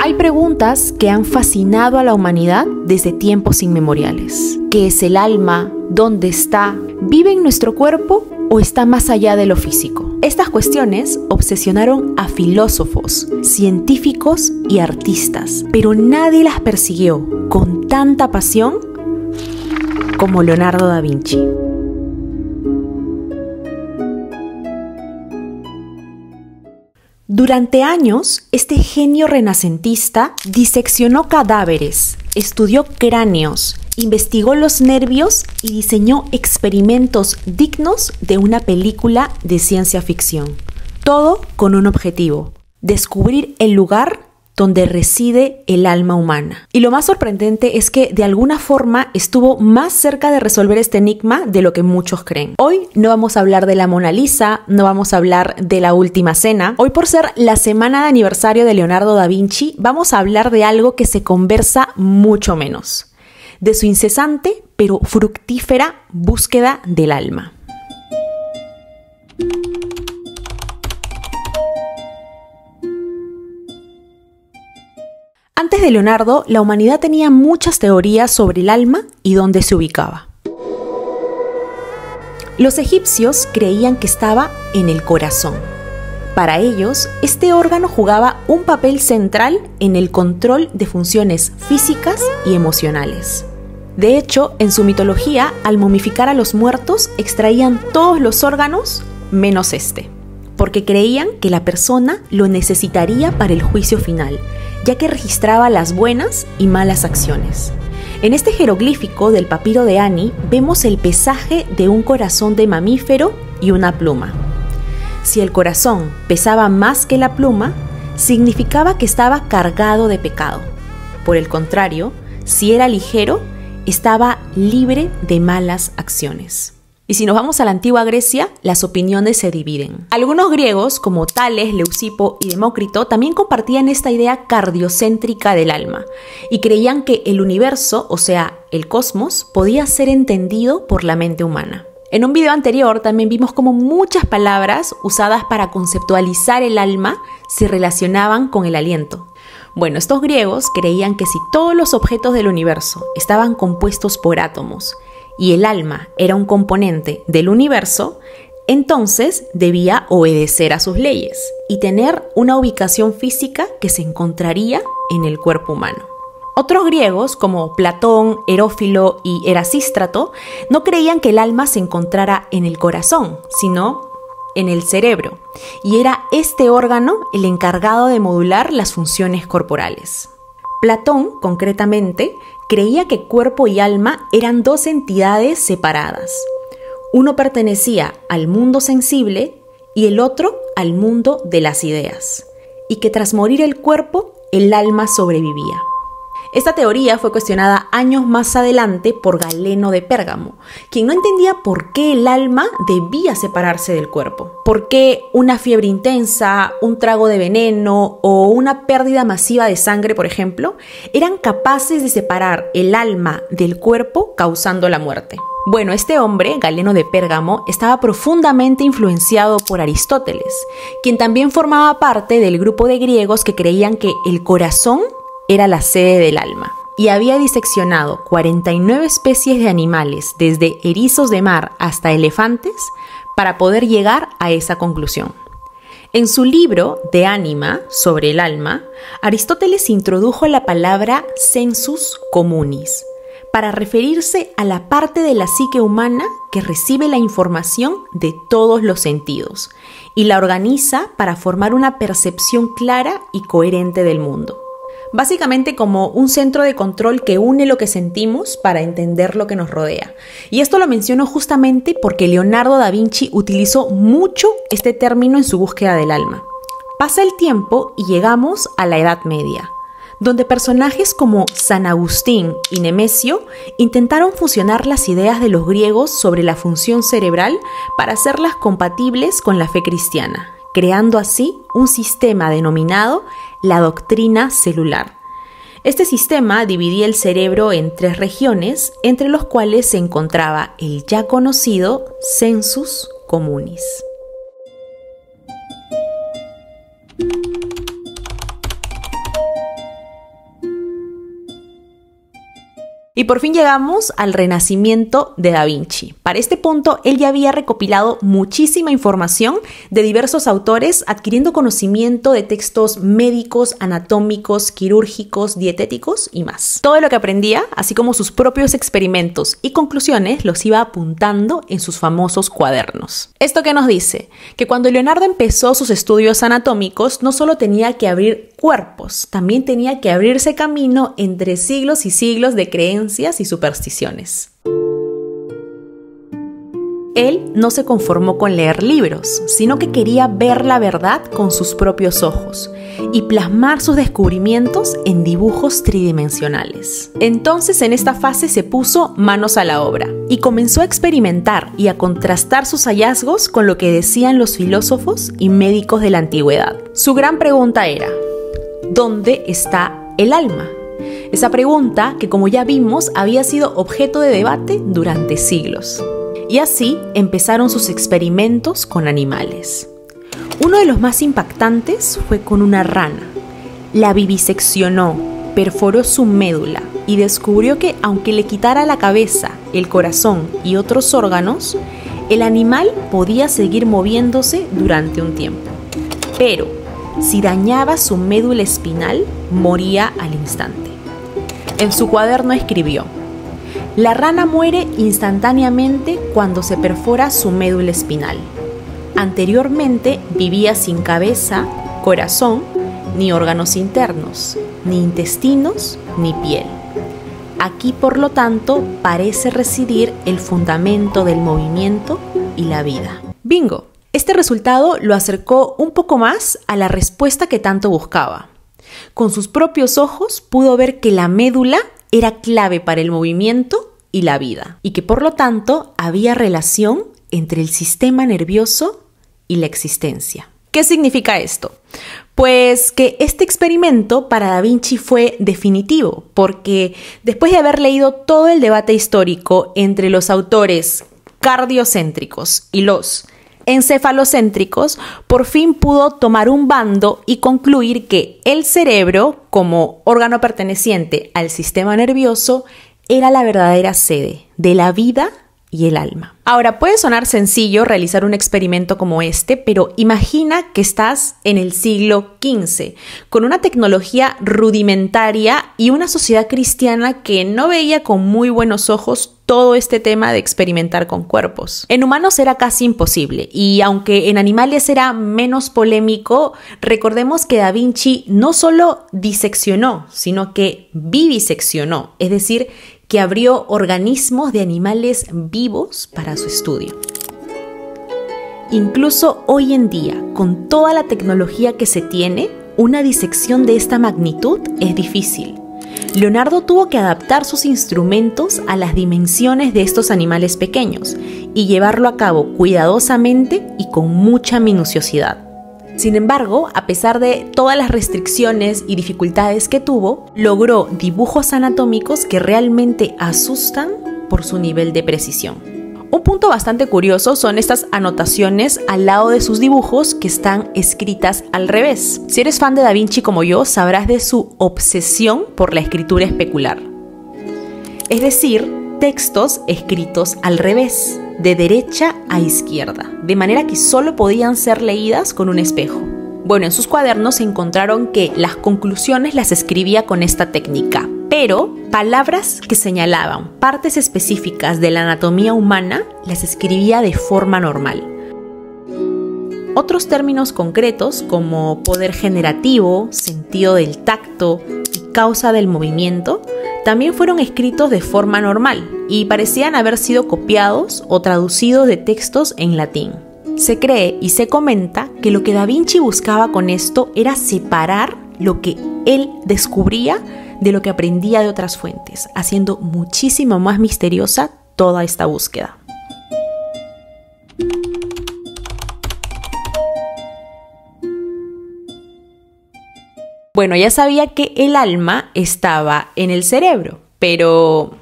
Hay preguntas que han fascinado a la humanidad desde tiempos inmemoriales. ¿Qué es el alma? ¿Dónde está? ¿Vive en nuestro cuerpo o está más allá de lo físico? Estas cuestiones obsesionaron a filósofos, científicos y artistas, pero nadie las persiguió con tanta pasión como Leonardo da Vinci. Durante años, este genio renacentista diseccionó cadáveres, estudió cráneos, investigó los nervios y diseñó experimentos dignos de una película de ciencia ficción. Todo con un objetivo: descubrir el lugar donde reside el alma humana. Y lo más sorprendente es que de alguna forma estuvo más cerca de resolver este enigma de lo que muchos creen. Hoy no vamos a hablar de la Mona Lisa, no vamos a hablar de la Última Cena. Hoy, por ser la semana de aniversario de Leonardo da Vinci, vamos a hablar de algo que se conversa mucho menos: de su incesante pero fructífera búsqueda del alma. Antes de Leonardo, la humanidad tenía muchas teorías sobre el alma y dónde se ubicaba. Los egipcios creían que estaba en el corazón. Para ellos, este órgano jugaba un papel central en el control de funciones físicas y emocionales. De hecho, en su mitología, al momificar a los muertos, extraían todos los órganos menos este, porque creían que la persona lo necesitaría para el juicio final, ya que registraba las buenas y malas acciones. En este jeroglífico del papiro de Ani vemos el pesaje de un corazón de mamífero y una pluma. Si el corazón pesaba más que la pluma, significaba que estaba cargado de pecado. Por el contrario, si era ligero, estaba libre de malas acciones. Y si nos vamos a la antigua Grecia, las opiniones se dividen. Algunos griegos, como Tales, Leucipo y Demócrito, también compartían esta idea cardiocéntrica del alma y creían que el universo, o sea, el cosmos, podía ser entendido por la mente humana. En un video anterior también vimos cómo muchas palabras usadas para conceptualizar el alma se relacionaban con el aliento. Bueno, estos griegos creían que si todos los objetos del universo estaban compuestos por átomos y el alma era un componente del universo, entonces debía obedecer a sus leyes y tener una ubicación física que se encontraría en el cuerpo humano. Otros griegos, como Platón, Herófilo y Erasístrato, no creían que el alma se encontrara en el corazón, sino en el cerebro, y era este órgano el encargado de modular las funciones corporales. Platón, concretamente, creía que cuerpo y alma eran dos entidades separadas. Uno pertenecía al mundo sensible y el otro al mundo de las ideas, y que tras morir el cuerpo, el alma sobrevivía. Esta teoría fue cuestionada años más adelante por Galeno de Pérgamo, quien no entendía por qué el alma debía separarse del cuerpo. ¿Por qué una fiebre intensa, un trago de veneno o una pérdida masiva de sangre, por ejemplo, eran capaces de separar el alma del cuerpo causando la muerte? Bueno, este hombre, Galeno de Pérgamo, estaba profundamente influenciado por Aristóteles, quien también formaba parte del grupo de griegos que creían que el corazón era la sede del alma, y había diseccionado 49 especies de animales, desde erizos de mar hasta elefantes, para poder llegar a esa conclusión. En su libro De Anima, sobre el alma, Aristóteles introdujo la palabra sensus communis, para referirse a la parte de la psique humana que recibe la información de todos los sentidos, y la organiza para formar una percepción clara y coherente del mundo. Básicamente como un centro de control que une lo que sentimos para entender lo que nos rodea. Y esto lo menciono justamente porque Leonardo da Vinci utilizó mucho este término en su búsqueda del alma. Pasa el tiempo y llegamos a la Edad Media, donde personajes como San Agustín y Nemesio intentaron fusionar las ideas de los griegos sobre la función cerebral para hacerlas compatibles con la fe cristiana, creando así un sistema denominado la doctrina celular. Este sistema dividía el cerebro en 3 regiones, entre los cuales se encontraba el ya conocido sensus communis. Y por fin llegamos al renacimiento de Da Vinci. Para este punto, él ya había recopilado muchísima información de diversos autores, adquiriendo conocimiento de textos médicos, anatómicos, quirúrgicos, dietéticos y más. Todo lo que aprendía, así como sus propios experimentos y conclusiones, los iba apuntando en sus famosos cuadernos. ¿Esto qué nos dice? Que cuando Leonardo empezó sus estudios anatómicos, no solo tenía que abrir cuerpos, también tenía que abrirse camino entre siglos y siglos de creencias y supersticiones. Él no se conformó con leer libros, sino que quería ver la verdad con sus propios ojos y plasmar sus descubrimientos en dibujos tridimensionales. Entonces, en esta fase se puso manos a la obra y comenzó a experimentar y a contrastar sus hallazgos con lo que decían los filósofos y médicos de la antigüedad. Su gran pregunta era: ¿dónde está el alma? Esa pregunta que, como ya vimos, había sido objeto de debate durante siglos. Y así empezaron sus experimentos con animales. Uno de los más impactantes fue con una rana. La viviseccionó, perforó su médula y descubrió que, aunque le quitara la cabeza, el corazón y otros órganos, el animal podía seguir moviéndose durante un tiempo. Pero si dañaba su médula espinal, moría al instante. En su cuaderno escribió: la rana muere instantáneamente cuando se perfora su médula espinal. Anteriormente vivía sin cabeza, corazón, ni órganos internos, ni intestinos, ni piel. Aquí, por lo tanto, parece residir el fundamento del movimiento y la vida. ¡Bingo! Este resultado lo acercó un poco más a la respuesta que tanto buscaba. Con sus propios ojos pudo ver que la médula era clave para el movimiento y la vida, y que por lo tanto había relación entre el sistema nervioso y la existencia. ¿Qué significa esto? Pues que este experimento para Da Vinci fue definitivo, porque después de haber leído todo el debate histórico entre los autores cardiocéntricos y los encefalocéntricos, por fin pudo tomar un bando y concluir que el cerebro, como órgano perteneciente al sistema nervioso, era la verdadera sede de la vida y el alma. Ahora, puede sonar sencillo realizar un experimento como este, pero imagina que estás en el siglo XV, con una tecnología rudimentaria y una sociedad cristiana que no veía con muy buenos ojos todo este tema de experimentar con cuerpos. En humanos era casi imposible, y aunque en animales era menos polémico, recordemos que Da Vinci no solo diseccionó, sino que viviseccionó, es decir, que abrió organismos de animales vivos para su estudio. Incluso hoy en día, con toda la tecnología que se tiene, una disección de esta magnitud es difícil. Leonardo tuvo que adaptar sus instrumentos a las dimensiones de estos animales pequeños y llevarlo a cabo cuidadosamente y con mucha minuciosidad. Sin embargo, a pesar de todas las restricciones y dificultades que tuvo, logró dibujos anatómicos que realmente asustan por su nivel de precisión. Un punto bastante curioso son estas anotaciones al lado de sus dibujos que están escritas al revés. Si eres fan de Da Vinci como yo, sabrás de su obsesión por la escritura especular. Es decir, textos escritos al revés, de derecha a izquierda, de manera que solo podían ser leídas con un espejo. Bueno, en sus cuadernos encontraron que las conclusiones las escribía con esta técnica, pero palabras que señalaban partes específicas de la anatomía humana las escribía de forma normal. Otros términos concretos como poder generativo, sentido del tacto y causa del movimiento también fueron escritos de forma normal y parecían haber sido copiados o traducidos de textos en latín. Se cree y se comenta que lo que Da Vinci buscaba con esto era separar lo que él descubría de lo que aprendía de otras fuentes, haciendo muchísimo más misteriosa toda esta búsqueda. Bueno, ya sabía que el alma estaba en el cerebro, pero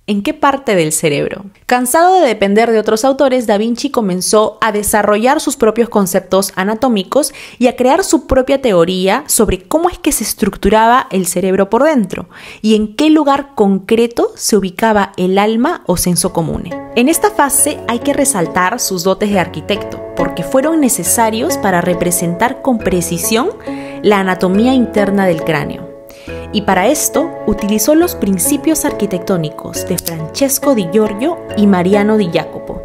¿En qué parte del cerebro? Cansado de depender de otros autores, Da Vinci comenzó a desarrollar sus propios conceptos anatómicos y a crear su propia teoría sobre cómo es que se estructuraba el cerebro por dentro y en qué lugar concreto se ubicaba el alma o senso comune. En esta fase hay que resaltar sus dotes de arquitecto, porque fueron necesarios para representar con precisión la anatomía interna del cráneo. Y para esto utilizó los principios arquitectónicos de Francesco di Giorgio y Mariano di Jacopo.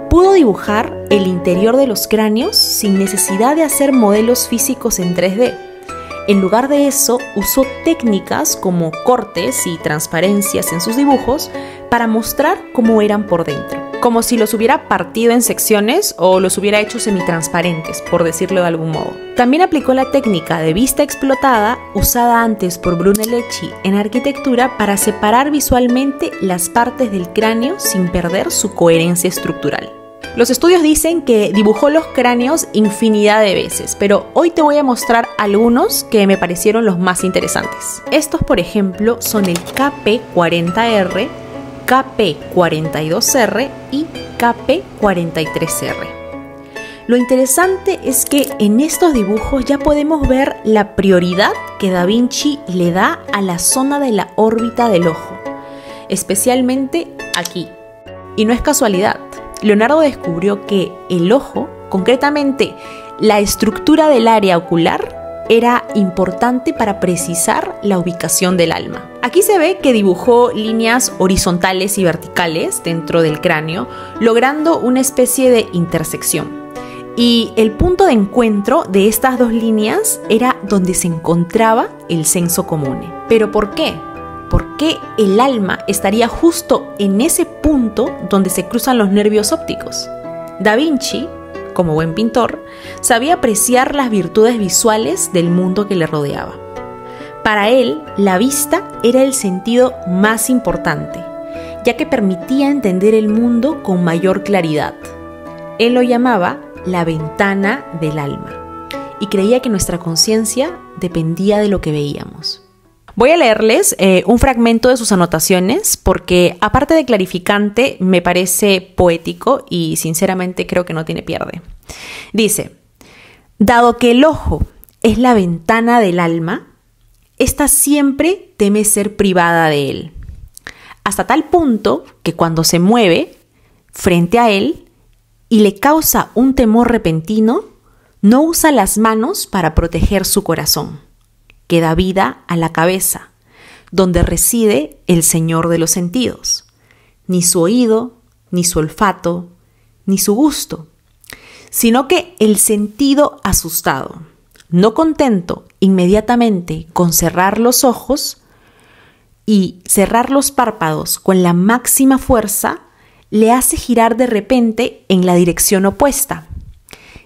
Pudo dibujar el interior de los cráneos sin necesidad de hacer modelos físicos en 3D. En lugar de eso, usó técnicas como cortes y transparencias en sus dibujos para mostrar cómo eran por dentro, como si los hubiera partido en secciones o los hubiera hecho semitransparentes, por decirlo de algún modo. También aplicó la técnica de vista explotada usada antes por Brunelleschi en arquitectura para separar visualmente las partes del cráneo sin perder su coherencia estructural. Los estudios dicen que dibujó los cráneos infinidad de veces, pero hoy te voy a mostrar algunos que me parecieron los más interesantes. Estos, por ejemplo, son el KP40R, KP42R y KP43R. Lo interesante es que en estos dibujos ya podemos ver la prioridad que Da Vinci le da a la zona de la órbita del ojo, especialmente aquí. Y no es casualidad. Leonardo descubrió que el ojo, concretamente la estructura del área ocular, era importante para precisar la ubicación del alma. Aquí se ve que dibujó líneas horizontales y verticales dentro del cráneo, logrando una especie de intersección. Y el punto de encuentro de estas dos líneas era donde se encontraba el senso comune. ¿Pero por qué? ¿Por qué el alma estaría justo en ese punto donde se cruzan los nervios ópticos? Da Vinci, como buen pintor, sabía apreciar las virtudes visuales del mundo que le rodeaba. Para él, la vista era el sentido más importante, ya que permitía entender el mundo con mayor claridad. Él lo llamaba la ventana del alma y creía que nuestra conciencia dependía de lo que veíamos. Voy a leerles un fragmento de sus anotaciones porque, aparte de clarificante, me parece poético y sinceramente creo que no tiene pierde. Dice: dado que el ojo es la ventana del alma, ésta siempre teme ser privada de él, hasta tal punto que cuando se mueve frente a él y le causa un temor repentino, no usa las manos para proteger su corazón, que da vida a la cabeza, donde reside el Señor de los sentidos, ni su oído, ni su olfato, ni su gusto, sino que el sentido asustado, no contento inmediatamente con cerrar los ojos y cerrar los párpados con la máxima fuerza, le hace girar de repente en la dirección opuesta,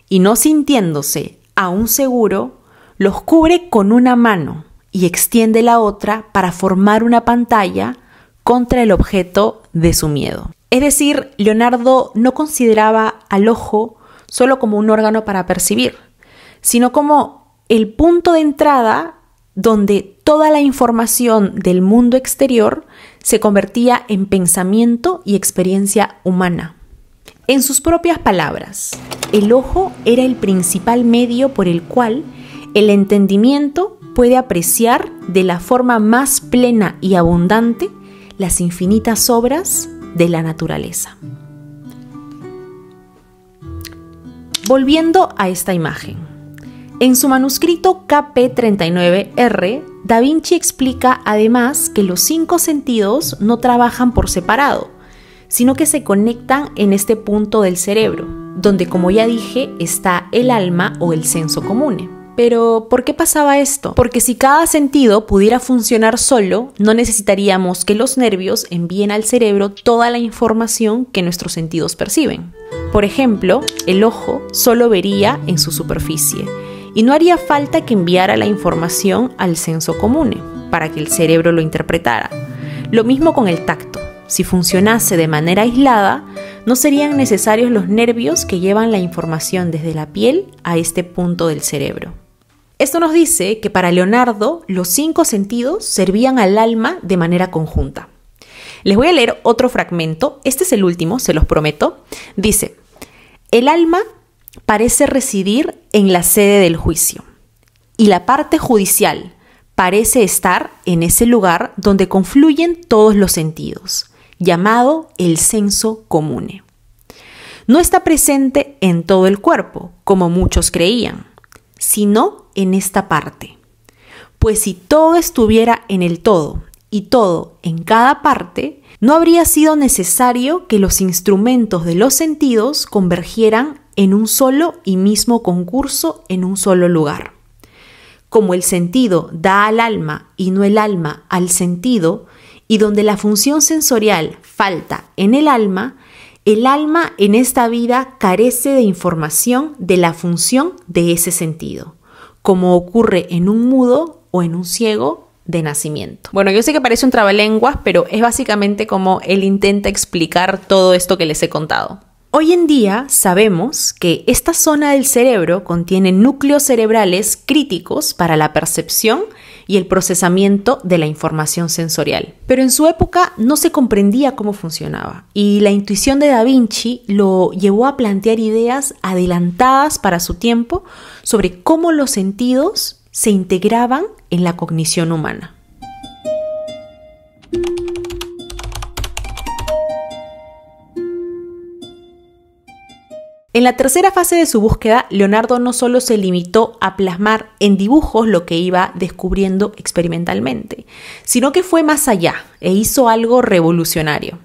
y no sintiéndose aún seguro, los cubre con una mano y extiende la otra para formar una pantalla contra el objeto de su miedo. Es decir, Leonardo no consideraba al ojo solo como un órgano para percibir, sino como el punto de entrada donde toda la información del mundo exterior se convertía en pensamiento y experiencia humana. En sus propias palabras, el ojo era el principal medio por el cual el entendimiento puede apreciar de la forma más plena y abundante las infinitas obras de la naturaleza. Volviendo a esta imagen. En su manuscrito KP39R, Da Vinci explica además que los 5 sentidos no trabajan por separado, sino que se conectan en este punto del cerebro, donde, como ya dije, está el alma o el senso comune. Pero, ¿por qué pasaba esto? Porque si cada sentido pudiera funcionar solo, no necesitaríamos que los nervios envíen al cerebro toda la información que nuestros sentidos perciben. Por ejemplo, el ojo solo vería en su superficie y no haría falta que enviara la información al senso comune para que el cerebro lo interpretara. Lo mismo con el tacto. Si funcionase de manera aislada, no serían necesarios los nervios que llevan la información desde la piel a este punto del cerebro. Esto nos dice que para Leonardo los 5 sentidos servían al alma de manera conjunta. Les voy a leer otro fragmento, este es el último, se los prometo. Dice: el alma parece residir en la sede del juicio y la parte judicial parece estar en ese lugar donde confluyen todos los sentidos, llamado el senso comune. No está presente en todo el cuerpo, como muchos creían, sino en esta parte. Pues si todo estuviera en el todo y todo en cada parte, no habría sido necesario que los instrumentos de los sentidos convergieran en un solo y mismo concurso en un solo lugar. Como el sentido da al alma y no el alma al sentido, y donde la función sensorial falta en el alma en esta vida carece de información de la función de ese sentido, como ocurre en un mudo o en un ciego de nacimiento. Bueno, yo sé que parece un trabalenguas, pero es básicamente como él intenta explicar todo esto que les he contado. Hoy en día sabemos que esta zona del cerebro contiene núcleos cerebrales críticos para la percepción y el procesamiento de la información sensorial. Pero en su época no se comprendía cómo funcionaba y la intuición de Da Vinci lo llevó a plantear ideas adelantadas para su tiempo sobre cómo los sentidos se integraban en la cognición humana. En la tercera fase de su búsqueda, Leonardo no solo se limitó a plasmar en dibujos lo que iba descubriendo experimentalmente, sino que fue más allá e hizo algo revolucionario: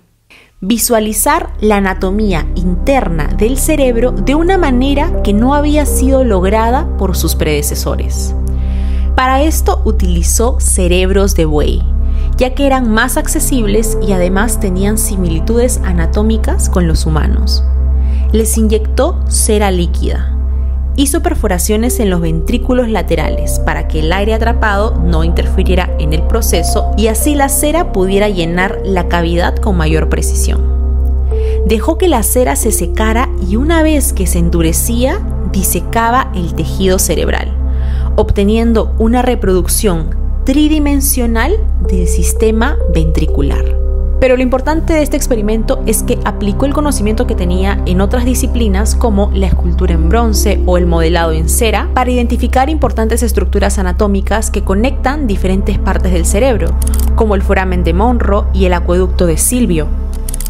visualizar la anatomía interna del cerebro de una manera que no había sido lograda por sus predecesores. Para esto utilizó cerebros de buey, ya que eran más accesibles y además tenían similitudes anatómicas con los humanos. Les inyectó cera líquida. Hizo perforaciones en los ventrículos laterales para que el aire atrapado no interfiriera en el proceso y así la cera pudiera llenar la cavidad con mayor precisión. Dejó que la cera se secara y una vez que se endurecía, disecaba el tejido cerebral, obteniendo una reproducción tridimensional del sistema ventricular. Pero lo importante de este experimento es que aplicó el conocimiento que tenía en otras disciplinas como la escultura en bronce o el modelado en cera para identificar importantes estructuras anatómicas que conectan diferentes partes del cerebro, como el foramen de Monro y el acueducto de Silvio.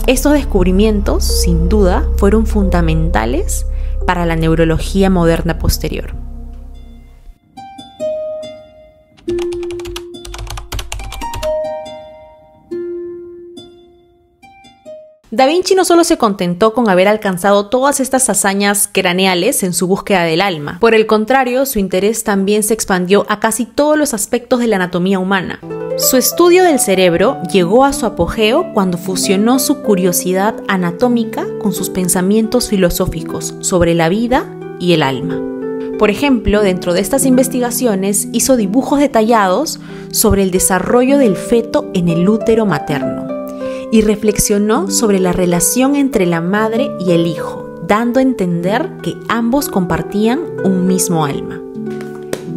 Estos descubrimientos, sin duda, fueron fundamentales para la neurología moderna posterior. Da Vinci no solo se contentó con haber alcanzado todas estas hazañas craneales en su búsqueda del alma. Por el contrario, su interés también se expandió a casi todos los aspectos de la anatomía humana. Su estudio del cerebro llegó a su apogeo cuando fusionó su curiosidad anatómica con sus pensamientos filosóficos sobre la vida y el alma. Por ejemplo, dentro de estas investigaciones hizo dibujos detallados sobre el desarrollo del feto en el útero materno y reflexionó sobre la relación entre la madre y el hijo, dando a entender que ambos compartían un mismo alma.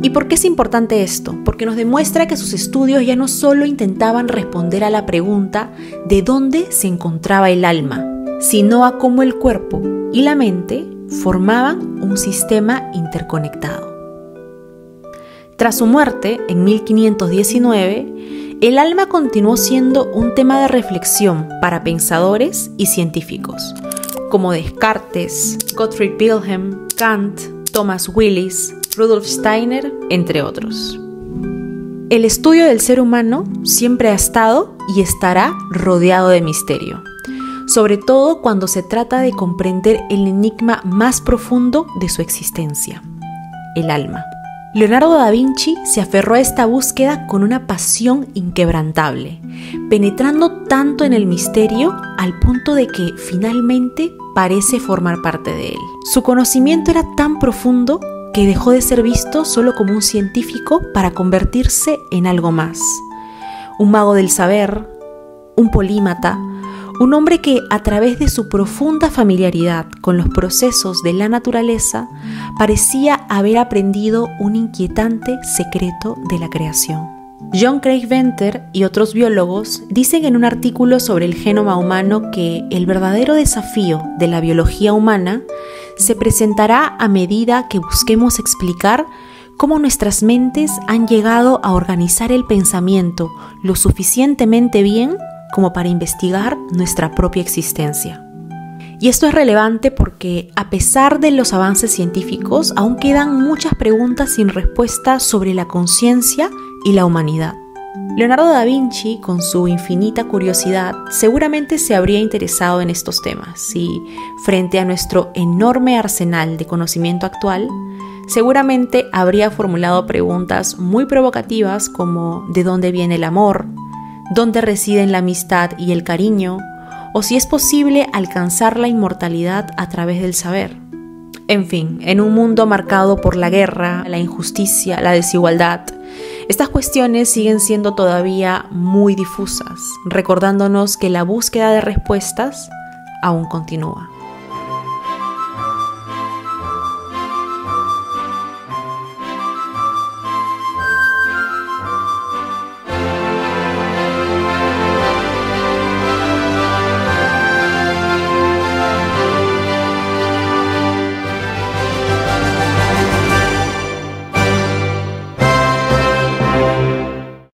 ¿Y por qué es importante esto? Porque nos demuestra que sus estudios ya no solo intentaban responder a la pregunta de dónde se encontraba el alma, sino a cómo el cuerpo y la mente formaban un sistema interconectado. Tras su muerte, en 1519, el alma continuó siendo un tema de reflexión para pensadores y científicos, como Descartes, Gottfried Wilhelm, Kant, Thomas Willis, Rudolf Steiner, entre otros. El estudio del ser humano siempre ha estado y estará rodeado de misterio, sobre todo cuando se trata de comprender el enigma más profundo de su existencia, el alma. Leonardo da Vinci se aferró a esta búsqueda con una pasión inquebrantable, penetrando tanto en el misterio al punto de que finalmente parece formar parte de él. Su conocimiento era tan profundo que dejó de ser visto solo como un científico para convertirse en algo más. Un mago del saber, un polímata, un hombre que, a través de su profunda familiaridad con los procesos de la naturaleza, parecía haber aprendido un inquietante secreto de la creación. John Craig Venter y otros biólogos dicen en un artículo sobre el genoma humano que el verdadero desafío de la biología humana se presentará a medida que busquemos explicar cómo nuestras mentes han llegado a organizar el pensamiento lo suficientemente bien como para investigar nuestra propia existencia. Y esto es relevante porque, a pesar de los avances científicos, aún quedan muchas preguntas sin respuesta sobre la conciencia y la humanidad. Leonardo da Vinci, con su infinita curiosidad, seguramente se habría interesado en estos temas y, frente a nuestro enorme arsenal de conocimiento actual, seguramente habría formulado preguntas muy provocativas como ¿de dónde viene el amor? ¿Dónde residen la amistad y el cariño? O si es posible alcanzar la inmortalidad a través del saber. En fin, en un mundo marcado por la guerra, la injusticia, la desigualdad, estas cuestiones siguen siendo todavía muy difusas, recordándonos que la búsqueda de respuestas aún continúa.